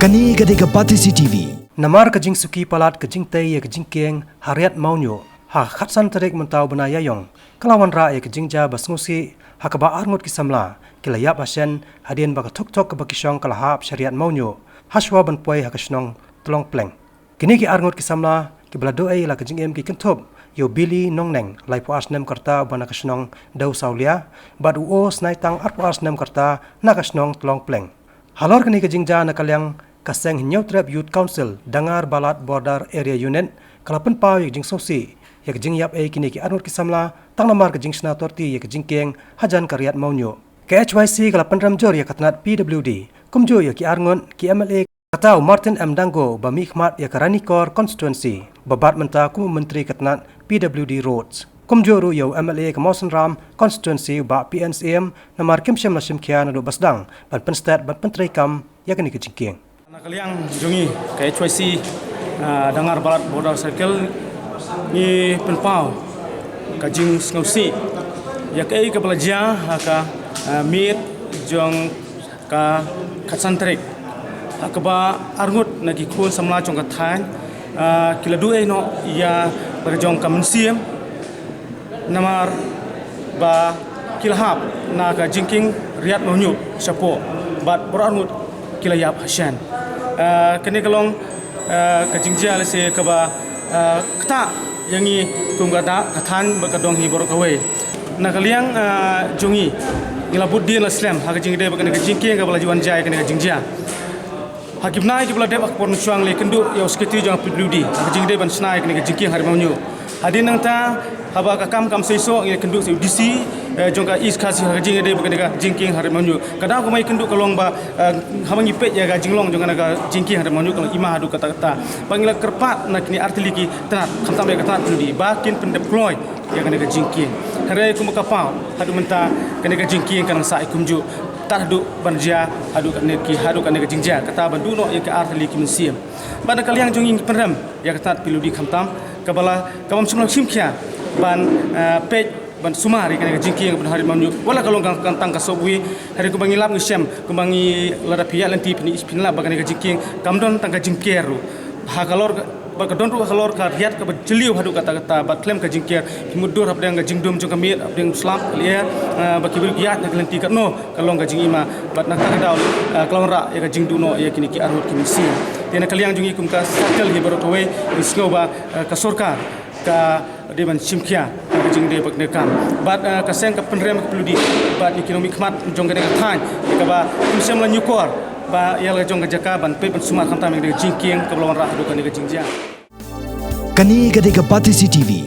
Kani gade ke Pati CCTV. Namar ke Jingsuki palat ke Jingtei ke Jingkieng hariat Mawniuh ha khatsan tarik mentau benaya yong kelawan ra ke Jingja basngusi ha ke ba Ngut ki Samla kilayap hasen hadien ba tok ke bakisong kalahap syariat Mawniuh haswa ban poi ha ke snong tolong pleng kini ki Ngut ki Samla ki belado ai la ke Jingem ki kentop yo bili nong neng lai puas nem karta bana ke snong dau saulia bad uo snai tang ar puas nem karta na ke snong tolong pleng halor kini ke Jingja na kalyang kaseng Ngut Youth Council dangar balat border area unit kalapan pau yak Jingsuki yak Jingyap kini ki Ngut ki Samla tang Namar ke Jingsna torti yak Jingkieng hajan karyat Mawniuh ke HYC kalapan ramjor yak katnat PWD kumjo yak ki Ngut ki MLA katau Martin M Dango ba mikmat yak Ranikor constituency babat menta kum menteri katnat PWD roads kumjo ru yo MLA ke Mawson Ram constituency ba PNCM Namar kimsem lasim kian do basdang ban penstat ban pentri kam yak ni ke Jingkieng Nakaliang jungi ke HYC dangar balat border circle ni penpau ka Jingsuki ya ke pelajar ka mit jong ka katsantrik ka ba Ngut nagi kun Samla jong ka Tang kila due no ya berjong ka Mensiam Namar ba kilahap na ka Jingkieng riat Mawniuh sapo bat Ngut kila yap hasan kini kalong ke Jingja lese ke ba kata yangi kumgada katan bakadong hi borok away nakaliang jungi ngilabut din Islam ha ke Jingde bakane ke Jingkieng ke balajuan jai kene ke Jingja hakim nai ke balade ak porn chuang le kendu yo seketi jang PWD ha ke Jingde ban snai kene ke Jingkieng har Mawniuh hadin nang ta haba ka kam seiso ngi kendu se DC jongka is khasi ha Jingde bakane ke Jingkieng har Mawniuh kada ko mai kendu kalong ba hamangi pe ya ga jinglong jonga ka Jingkieng har Mawniuh kalong ima hadu kata-kata pangila kerpat nak ni artiliki tenat khamtam ya kata di bakin pendeploy ya kene ke Jingkieng hare kum kapau hadu menta kene ke Jingkieng kan sa ikumju tak hadu banja hadu kene ke Jingja kata bandu no ya ke artiliki mensiam ban kaliang jonging penram ya kata piludi khamtam kabala kamam sumlang simkia ban pe ban sumari kene ke Jingkieng ban hari Mawniuh wala kalong kantang kasobui hari ko bangi lab ngisem ko bangi lada pia lenti pini ispinla bakane ke Jingkieng kamdon tangka Jingkeru ha kalor bakadon ru kalor ka riat ka bajliu hadu kata-kata bat klem ke Jingkieng himudur hab dang jingdum jong kamit ding slam lier bakibul giat nak lenti katno kalong ka Jingima bat nak daw kalong ra ya ka Jingduno ya kini ki Ngut ki misi tena kaliang jungi kum ka sakal hi barotowe isnoba ka sorkar ka deban simkia ka Jingde bakne kam bat ka seng ka penrem ka peludi bat ekonomi khmat jong ka than ka ba kumsem la nyukor ba ya la jong ka jaka ban pe ban sumar khamtam ke Jingkieng ka lawan ra hadu ka Jingja Kani gade ke Pati CCTV.